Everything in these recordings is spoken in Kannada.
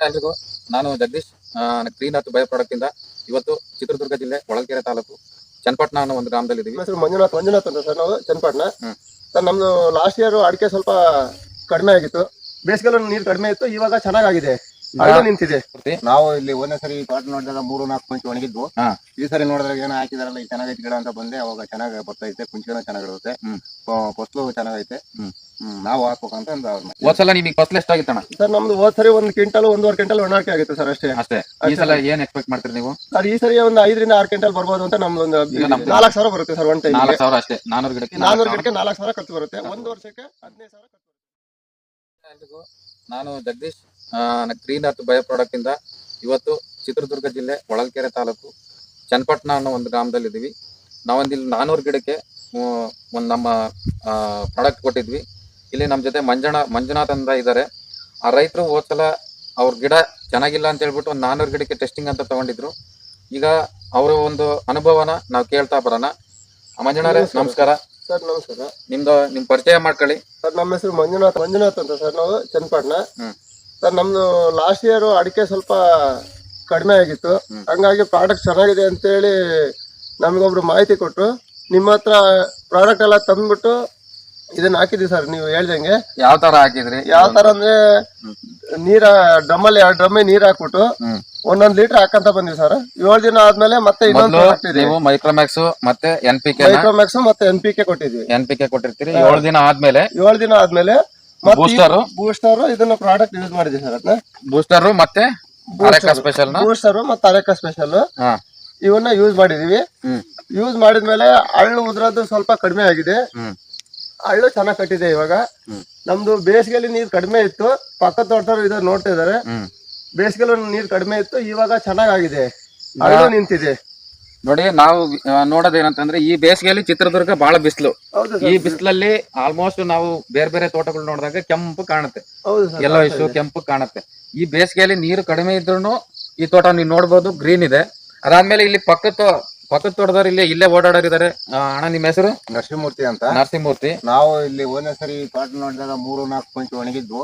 ಎಲ್ರಿಗೂ ನಾನು Jagadish clean earth bio product ಇಂದ ಇವತ್ತು ಚಿತ್ರದುರ್ಗ ಜಿಲ್ಲೆ ಹೊಳಲ್ಕೆರೆ ತಾಲೂಕು ಚನ್ನಪಟ್ಟಣ ಅನ್ನೋ ಒಂದು ಗ್ರಾಮದಲ್ಲಿ ಇದೀವಿ. ಹೆಸರು ಮಂಜುನಾಥ್ ಅಂತ ಸರ್. ನಾವು ಚನ್ನಪಟ್ಟಣ ಸರ್. ನಮ್ದು ಲಾಸ್ಟ್ ಇಯರ್ ಅಡಿಕೆ ಸ್ವಲ್ಪ ಕಡಿಮೆ ಆಗಿತ್ತು, ಬೇಸಿಗೆಲ್ಲ ನೀರು ಕಡಿಮೆ ಇತ್ತು, ಇವಾಗ ಚೆನ್ನಾಗಿದೆ, ನಿಂತಿದೆ. ನಾವು ಇಲ್ಲಿ ಒಂದೇ ಸರಿ ತೋಟ ನೋಡಿದಾಗ 3-4 ಕುಂಚಿ ಒಣಗಿದ್ವು. ಈ ಸರಿ ನೋಡಿದಾಗ ಏನೋ ಹಾಕಿದಾರಲ್ಲ ಈ ಚೆನ್ನಾಗೈತೆ ಗಿಡ ಅಂತ ಬಂದೆ, ಅವಾಗ ಚೆನ್ನಾಗಿ ಬರ್ತೈತೆ, ಕುಂಚಿನೂ ಚೆನ್ನಾಗಿರುತ್ತೆ, ಫಸಲು ಚೆನ್ನಾಗೈತೆ. ನಾವು ಹಾಕ್ಬೇಕಂತ ಹೋದ್ಸಲ ನಿಮಗೆ ಫಸಲು ಎಷ್ಟಾಗಿತ್ತಣ್ಣ ಸರ್? ನಮ್ದು ಹೋದ್ ಸರಿ 1 ಕ್ವಿಂಟಲ್ 1.5 ಕ್ವಿಂಟಲ್ ಒಣಾಕೆ ಆಗಿತ್ತು ಸರ್, ಅಷ್ಟೇ. ಈ ಸಲ ಏನ್ ಎಕ್ಸ್ಪೆಕ್ಟ್ ಮಾಡ್ತೀರಿ ನೀವು ಸರ್? ಈ ಸರಿ ಒಂದು 5-6 ಕ್ವಿಂಟಲ್ ಬರ್ಬೋದು ಅಂತ ನಮ್ದು ಒಂದು 4,000 ಬರುತ್ತೆ ಸರ್. 1 ಟೈಮ್ 4,000 ಅಷ್ಟೇ. 400 ಗಿಡಕ್ಕೆ 4,000 ಖರ್ಚು ಬರುತ್ತೆ. 1 ವರ್ಷಕ್ಕೆ 15,000 ಖರ್ಚು ಬರುತ್ತೆ. ಎಲ್ರಿಗೂ ನಾನು Jagadish clean earth bio product ಇಂದ ಇವತ್ತು ಚಿತ್ರದುರ್ಗ ಜಿಲ್ಲೆ ಹೊಳಲ್ಕೆರೆ ತಾಲೂಕು ಚನ್ನಪಟ್ಟಣ ಅನ್ನೋ ಒಂದು ಗ್ರಾಮದಲ್ಲಿ ಇದೀವಿ. ನಾವೊಂದು ಇಲ್ಲಿ 400 ಗಿಡಕ್ಕೆ ಒಂದು ನಮ್ಮ ಪ್ರಾಡಕ್ಟ್ ಕೊಟ್ಟಿದ್ವಿ. ಇಲ್ಲಿ ನಮ್ಮ ಜೊತೆ ಮಂಜುನಾಥ್ ಅಂತ ಇದ್ದಾರೆ. ಆ ರೈತರು ಹೋದ್ಸಲ ಅವ್ರ ಗಿಡ ಚೆನ್ನಾಗಿಲ್ಲ ಅಂತ ಹೇಳ್ಬಿಟ್ಟು ಒಂದು 400 ಗಿಡಕ್ಕೆ ಟೆಸ್ಟಿಂಗ್ ಅಂತ ತಗೊಂಡಿದ್ರು. ಈಗ ಅವರ ಒಂದು ಅನುಭವನ ನಾವು ಕೇಳ್ತಾ ಬರೋಣ. ಮಂಜುನಾಥ್ ನಮಸ್ಕಾರ ಸರ್. ನಮಸ್ಕಾರ. ನಿಮ್ ಪರಿಚಯ ಮಾಡ್ಕೊಳ್ಳಿ ಸರ್. ನಮ್ಮ ಹೆಸರು ಮಂಜುನಾಥ್ ಅಂತ ಸರ್. ನಾವು ಚನ್ನಪಟ್ಟಣ ಸರ್. ನಮ್ದು ಲಾಸ್ಟ್ ಇಯರ್ ಅಡಿಕೆ ಸ್ವಲ್ಪ ಕಡಿಮೆ ಆಗಿತ್ತು, ಹಂಗಾಗಿ ಪ್ರಾಡಕ್ಟ್ ಚೆನ್ನಾಗಿದೆ ಅಂತೇಳಿ ನಮಗೊಬ್ರು ಮಾಹಿತಿ ಕೊಟ್ಟರು. ನಿಮ್ಮ ಹತ್ರ ಪ್ರಾಡಕ್ಟ್ ಎಲ್ಲ ತಂದ್ಬಿಟ್ಟು ಇದನ್ನ ಹಾಕಿದ್ವಿ ಸರ್. ನೀವು ಹೇಳ್ದಂಗೆ ಯಾವ ತರ ಹಾಕಿದ್ರಿ? ಯಾವ ತರ ಅಂದ್ರೆ ನೀರ ಡ್ರಮ್ಮಲ್ಲಿ 2 ಡ್ರಮ್ಮೆ ನೀರ್ ಹಾಕ್ಬಿಟ್ಟು 1 ಲೀಟರ್ ಹಾಕಂತ ಬಂದ್ವಿ ಸರ್. 7 ದಿನ ಆದ್ಮೇಲೆ ಮತ್ತೆ ಇನ್ನೊಂದು ನೀವು ಮೈಕ್ರೋಮ್ಯಾಕ್ಸ್ ಮತ್ತೆ ಮೈಕ್ರೋಮ್ಯಾಕ್ಸ್ ಮತ್ತೆ NPK ಕೊಟ್ಟಿದ್ವಿ. NPK ಕೊಟ್ಟಿರ್ತೀರಿ. 7 ದಿನ ಆದ್ಮೇಲೆ ಬೂಸ್ಟರ್ ಇದನ್ನ ಪ್ರಾಡಕ್ಟ್ ಯೂಸ್ ಮಾಡಿದ್ವಿ ಸರ್. ಅದನ್ನ ಬೂಸ್ಟರ್ ಮತ್ತೆ ಅರೆಕಾ ಸ್ಪೆಷಲ್ ಇವನ್ನ ಯೂಸ್ ಮಾಡಿದೀವಿ. ಯೂಸ್ ಮಾಡಿದ್ಮೇಲೆ ಹಳ್ಳು ಉದ್ರದ್ದು ಸ್ವಲ್ಪ ಕಡಿಮೆ ಆಗಿದೆ, ಹಳ್ಳು ಚೆನ್ನಾಗ್ ಕಟ್ಟಿದೆ. ಇವಾಗ ನಮ್ದು ಬೇಸಿಗೆಯಲ್ಲಿ ನೀರ್ ಕಡಿಮೆ ಇತ್ತು, ಪಕ್ಕದ ತೋಟದವ್ರು ಇದನ್ನ ನೋಡ್ತಾ ಇದಾರೆ. ಬೇಸಿಗೆಯಲ್ಲಿ ನೀರ್ ಕಡಿಮೆ ಇತ್ತು, ಇವಾಗ ಚೆನ್ನಾಗಿದೆ, ಹಳ್ಳು ನಿಂತಿದೆ. ನೋಡಿ, ನಾವು ನೋಡೋದೇನಂತಂದ್ರೆ ಈ ಬೇಸಿಗೆಯಲ್ಲಿ ಚಿತ್ರದುರ್ಗ ಬಹಳ ಬಿಸಿಲು. ಈ ಬಿಸಿಲಲ್ಲಿ ಆಲ್ಮೋಸ್ಟ್ ನಾವು ಬೇರೆ ಬೇರೆ ತೋಟಗಳು ನೋಡಿದಾಗ ಕೆಂಪು ಕಾಣುತ್ತೆ, ಎಲ್ಲೋ ಇಷ್ಟು ಕೆಂಪು ಕಾಣುತ್ತೆ. ಈ ಬೇಸಿಗೆಯಲ್ಲಿ ನೀರು ಕಡಿಮೆ ಇದ್ರು ಈ ತೋಟ ನೀವು ನೋಡ್ಬೋದು, ಗ್ರೀನ್ ಇದೆ. ಅದಾದ್ಮೇಲೆ ಇಲ್ಲಿ ಪಕ್ಕದ ತೋಟದವ್ರು ಇಲ್ಲೇ ಓಡಾಡೋರಿದ್ದಾರೆ. ಅಣ್ಣ, ನಿಮ್ಮ ಹೆಸರು? ನರಸಿಂಹಮೂರ್ತಿ ಅಂತ. ನರಸಿಂಹಮೂರ್ತಿ. ನಾವು ಇಲ್ಲಿ ಒಂದೇ ಸರಿ ತೋಟ ನೋಡಿದಾಗ 3-4 ಕುಂಚಿ ಒಣಗಿದ್ವು.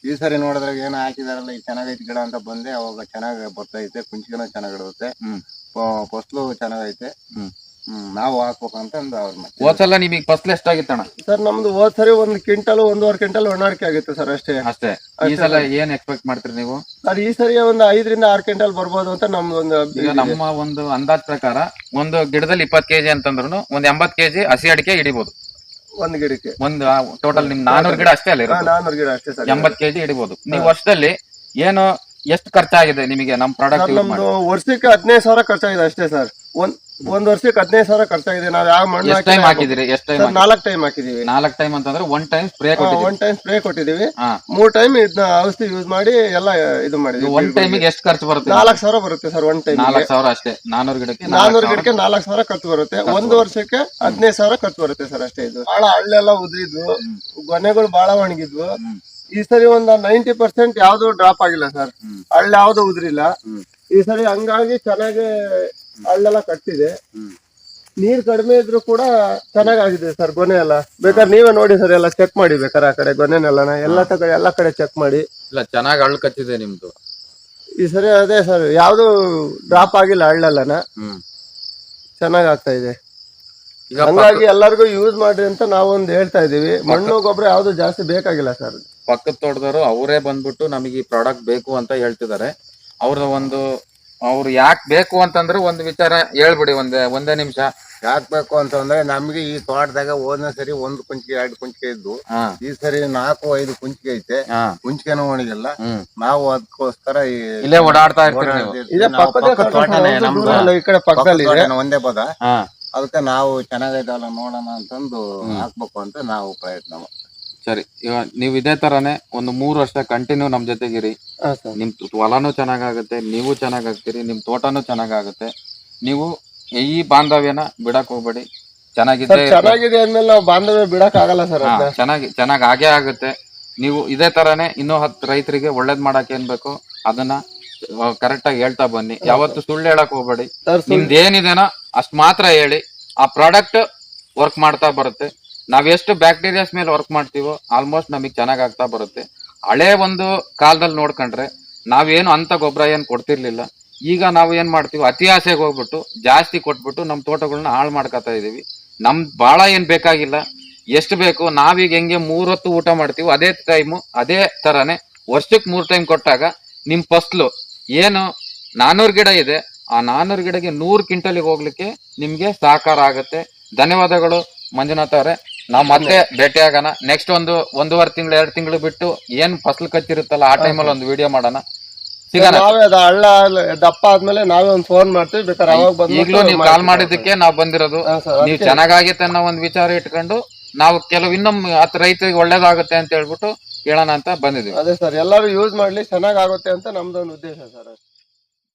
ಈ ಸರಿ ನೋಡಿದಾಗ ಏನೋ ಹಾಕಿದಾರಲ್ಲ ಈ ಚೆನ್ನಾಗೈತೆ ಗಿಡ ಅಂತ ಬಂದೆ, ಅವಾಗ ಚೆನ್ನಾಗಿ ಬರ್ತೈತೆ, ಕುಂಚಿನೂ ಚೆನ್ನಾಗಿರುತ್ತೆ, ಫಸಲು ಚೆನ್ನಾಗೈತೆ. ನಾವು ಹಾಕ್ಬೇಕಂತ ಹೋದ್ಸಲ ನಿಮಗೆ ಫಸಲು ಎಷ್ಟಾಗಿತ್ತಣ್ಣ ಸರ್? ನಮ್ದು ಹೋದ್ ಸರಿ 1 ಕ್ವಿಂಟಲ್ 1.5 ಕ್ವಿಂಟಲ್ ಒಣಾಕೆ ಆಗಿತ್ತು ಸರ್, ಅಷ್ಟೇ. ಈ ಸಲ ಏನ್ ಎಕ್ಸ್ಪೆಕ್ಟ್ ಮಾಡ್ತೀರಿ ನೀವು? ಸರ್, ಈ ಸರಿ ಒಂದು 5-6 ಕ್ವಿಂಟಲ್ ಬರ್ಬೋದು ಅಂತ ನಮ್ದು ನಮ್ಮ ಒಂದು ಅಂದಾಜ್ ಪ್ರಕಾರ ಒಂದು ಗಿಡದಲ್ಲಿ 20 ಕೆಜಿ ಅಂತಂದ್ರು ಒಂದು 80 ಕೆಜಿ ಹಸಿ ಅಡಿಕೆ ಹಿಡಿಬಹುದು ಒಂದು ಗಿಡಕ್ಕೆ. ಒಂದು ಟೋಟಲ್ ನಿಮ್ 400 ಗಿಡ ಅಷ್ಟೇ ಅಲ್ಲ? 400 ಗಿಡ ಅಷ್ಟೇ ಸರ್. 80 ಕೆಜಿ ಹಿಡಿಬಹುದು. ನೀವು ವರ್ಷದಲ್ಲಿ ಏನು ಎಷ್ಟು ಖರ್ಚಾಗಿದೆ ನಿಮಗೆ ನಮ್ ಪ್ರಾಡಕ್ಟ್? ನಮ್ದು ವರ್ಷಕ್ಕೆ 15,000 ಖರ್ಚಾಗಿದೆ ಅಷ್ಟೇ ಸರ್. ಒಂದ್ ವರ್ಷಕ್ಕೆ 15,000 ಖರ್ಚಾಗಿದೆ. ನಾವ್ ಯಾವ ಮಣ್ಣು ಹಾಕಿದ್ರಿ? 4 ಟೈಮ್ ಹಾಕಿದೀವಿ. 4 ಟೈಮ್ ಅಂತಂದ್ರೆ 1 ಟೈಮ್ ಸ್ಪ್ರೇ ಕೊಟ್ಟಿದೀವಿ. 3 ಟೈಮ್ ಇದನ್ನ ಔಷಧಿ ಯೂಸ್ ಮಾಡಿ ಎಲ್ಲ ಇದು ಮಾಡಿದ್ವಿ. 1 ಟೈಮಿಗೆ ಎಷ್ಟು ಖರ್ಚು ಬರುತ್ತೆ? 4,000 ಬರುತ್ತೆ ಸರ್. 1 ಟೈಮ್ 4,000 ಅಷ್ಟೇ. 400 ಗಿಡಕ್ಕೆ 4,000 ಖರ್ಚು ಬರುತ್ತೆ. 1 ವರ್ಷಕ್ಕೆ 15,000 ಖರ್ಚು ಬರುತ್ತೆ ಸರ್, ಅಷ್ಟೇ. ಇದು ಬಹಳ ಹಳ್ಳೆಲ್ಲ ಉದ್ರಿದ್ವು, ಗೊನೆಗಳು ಬಹಳ ಒಣಗಿದ್ವು. ಈ ಸರಿ ಒಂದು 90% ಯಾವ್ದು ಡ್ರಾಪ್ ಆಗಿಲ್ಲ ಸರ್, ಹಳ್ಳ ಯಾವ್ದು ಉದ್ರಿಲ್ಲ ಈ ಸರಿ. ಹಂಗಾಗಿ ಚೆನ್ನಾಗಿ ಹಳ್ಳೆಲ್ಲ ಕಟ್ಟಿದೆ. ನೀರ್ ಕಡಿಮೆ ಇದ್ರು ಕೂಡ ಚೆನ್ನಾಗಿದೆ ಸರ್ ಗೊನೆ ಎಲ್ಲ. ಬೇಕಾದ್ರೆ ನೀವೇ ನೋಡಿ ಸರ್, ಎಲ್ಲ ಚೆಕ್ ಮಾಡಿ ಬೇಕಾದ್ರೆ ಆ ಕಡೆ ಗೊನೆನೆಲ್ಲ ಎಲ್ಲ ಕಡೆ ಚೆಕ್ ಮಾಡಿ. ಇಲ್ಲ, ಚೆನ್ನಾಗಿ ಹಳ್ಳು ಕಚ್ಚಿದೆ ನಿಮ್ದು ಈ ಸರಿ. ಅದೇ ಸರ್, ಯಾವ್ದು ಡ್ರಾಪ್ ಆಗಿಲ್ಲ, ಹಳ್ಳೆಲ್ಲನ ಚೆನ್ನಾಗ್ ಆಗ್ತಾ ಇದೆ. ಹಂಗಾಗಿ ಎಲ್ಲರಿಗೂ ಯೂಸ್ ಮಾಡ್ರಿ ಅಂತ ನಾವೊಂದು ಹೇಳ್ತಾ ಇದೀವಿ. ಮಣ್ಣು ಗೊಬ್ಬರ ಯಾವ್ದು ಜಾಸ್ತಿ ಬೇಕಾಗಿಲ್ಲ ಸರ್. ಪಕ್ಕದ ತೋಟದವರು ಅವರೇ ಬಂದ್ಬಿಟ್ಟು ನಮಗೆ ಈ ಪ್ರಾಡಕ್ಟ್ ಬೇಕು ಅಂತ ಹೇಳ್ತಿದ್ದಾರೆ. ಅವ್ರು ಯಾಕೆ ಬೇಕು ಅಂತಂದ್ರೆ ಒಂದು ವಿಚಾರ ಹೇಳ್ಬಿಡಿ, ಒಂದೇ ನಿಮಿಷ. ಯಾಕೆ ಬೇಕು ಅಂತಂದ್ರೆ ನಮ್ಗೆ ಈ ತೋಟದಾಗ ಹೋದ್ನ ಸರಿ 1 ಕುಂಚಿಗೆ 2 ಕುಂಚಿಗೆ ಇದ್ದು, ಈ ಸರಿ 4-5 ಕುಂಚಿಗೆ ಐತೆ, ಕುಂಚಿಗೆನೂ ಒಣಗಿಲ್ಲ. ನಾವು ಅದಕ್ಕೋಸ್ಕರ ಇಲ್ಲೇ ಓಡಾಡ್ತಾ ಇರ್ತೀವಿ. ಒಂದೇ ಪದ. ಅದಕ್ಕೆ ನಾವು ಚೆನ್ನಾಗೈತಲ್ಲ ನೋಡೋಣ ಅಂತಂದು ಹಾಕ್ಬೇಕು ಅಂತ ನಾವು ಪ್ರಯತ್ನ. ಸರಿ, ಈಗ ನೀವು ಇದೇ ತರಾನೇ ಒಂದು 3 ವರ್ಷ ಕಂಟಿನ್ಯೂ ನಮ್ ಜೊತೆಗಿರಿ. ನಿಮ್ ಹೊಲನೂ ಚೆನ್ನಾಗಾಗುತ್ತೆ, ನೀವು ಚೆನ್ನಾಗಾಗ್ತೀರಿ, ನಿಮ್ ತೋಟನೂ ಚೆನ್ನಾಗಾಗುತ್ತೆ. ನೀವು ಈ ಬಾಂಧವ್ಯನ ಬಿಡಕ್ ಹೋಗ್ಬೇಡಿ. ಚೆನ್ನಾಗಿದೆ ಅಂದ್ಮೇಲೆ ನಾವು ಬಾಂಧವ್ಯ ಬಿಡಕ್ ಆಗಲ್ಲ ಸರ್. ಚೆನ್ನಾಗ್ ಆಗೇ ಆಗುತ್ತೆ. ನೀವು ಇದೇ ತರಾನೇ ಇನ್ನೂ 10 ರೈತರಿಗೆ ಒಳ್ಳೇದ್ ಮಾಡಕ್ ಏನ್ ಬೇಕು ಅದನ್ನ ಕರೆಕ್ಟ್ ಆಗಿ ಹೇಳ್ತಾ ಬನ್ನಿ. ಯಾವತ್ತು ಸುಳ್ಳು ಹೇಳಕ್ ಹೋಗ್ಬೇಡಿ. ನಿಮ್ದು ಏನಿದೆನೋ ಅಷ್ಟ್ ಮಾತ್ರ ಹೇಳಿ. ಆ ಪ್ರಾಡಕ್ಟ್ ವರ್ಕ್ ಮಾಡ್ತಾ ಬರುತ್ತೆ. ನಾವ್ ಎಷ್ಟು ಬ್ಯಾಕ್ಟೀರಿಯಾಸ್ ಮೇಲೆ ವರ್ಕ್ ಮಾಡ್ತೀವೋ ಆಲ್ಮೋಸ್ಟ್ ನಮಗ್ ಚೆನ್ನಾಗ್ ಆಗ್ತಾ ಬರುತ್ತೆ. ಹಳೆ ಒಂದು ಕಾಲದಲ್ಲಿ ನೋಡ್ಕೊಂಡ್ರೆ ನಾವೇನು ಅಂತ ಗೊಬ್ಬರ ಏನು ಕೊಡ್ತಿರ್ಲಿಲ್ಲ. ಈಗ ನಾವು ಏನ್ ಮಾಡ್ತೀವಿ, ಅತಿ ಆಸೆಗೆ ಹೋಗ್ಬಿಟ್ಟು ಜಾಸ್ತಿ ಕೊಟ್ಬಿಟ್ಟು ನಮ್ಮ ತೋಟಗಳನ್ನ ಹಾಳು ಮಾಡ್ಕೊತಾ ಇದೀವಿ. ಭಾಳ ಏನ್ ಬೇಕಾಗಿಲ್ಲ, ಎಷ್ಟು ಬೇಕು ನಾವೀಗ ಹೆಂಗೆ 3 ಹೊತ್ತು ಊಟ ಮಾಡ್ತೀವಿ ಅದೇ ಟೈಮು ಅದೇ ತರಾನೇ ವರ್ಷಕ್ಕೆ 3 ಟೈಮ್ ಕೊಟ್ಟಾಗ ನಿಮ್ ಫಸ್ಲು ಏನು 400 ಗಿಡ ಇದೆ, ಆ 400 ಗಿಡಕ್ಕೆ 100 ಕ್ವಿಂಟಲಿಗೆ ಹೋಗ್ಲಿಕ್ಕೆ ನಿಮ್ಗೆ ಸಹಕಾರ ಆಗುತ್ತೆ. ಧನ್ಯವಾದಗಳು ಮಂಜುನಾಥ್ ಅವರೇ. ನಾವು ಮತ್ತೆ ಭೇಟಿ ಆಗೋಣ. ನೆಕ್ಸ್ಟ್ 1.5 ತಿಂಗಳು 2 ತಿಂಗಳು ಬಿಟ್ಟು ಏನ್ ಫಸಲು ಕಚ್ಚಿರುತ್ತಲ್ಲ ಆ ಟೈಮಲ್ಲಿ ಒಂದು ವಿಡಿಯೋ ಮಾಡೋಣ. ಸಿಗೋಣ. ನಾವೇ ಅದು ಹಳ್ಳ ದಪ್ಪ ಆದ್ಮೇಲೆ ನಾವೇ ಒಂದು ಫೋನ್ ಮಾಡ್ತೀವಿ, ಬೇಕಾದ್ರೆ ಅವಾಗ ಬಂದು ಈಗಲೂ ನೀವು ಕಾಲ್ ಮಾಡಿದ್ದಕ್ಕೆ ನಾವು ಬಂದಿರೋದು. ನೀವು ಚೆನ್ನಾಗಾಗಿತ್ತೆ ಅನ್ನೋ ಒಂದು ವಿಚಾರ ಇಟ್ಕೊಂಡು ನಾವು ಕೆಲವು ಇನ್ನೊಮ್ಮೆ ರೈತರಿಗೆ ಒಳ್ಳೇದಾಗುತ್ತೆ ಅಂತ ಹೇಳ್ಬಿಟ್ಟು ಹೇಳೋಣ ಅಂತ ಬಂದಿದ್ದೀವಿ. ಅದೇ ಸರ್, ಎಲ್ಲರೂ ಯೂಸ್ ಮಾಡ್ಲಿ, ಚೆನ್ನಾಗಾಗುತ್ತೆ ಅಂತ ನಮ್ದೊಂದು ಉದ್ದೇಶ ಸರ್.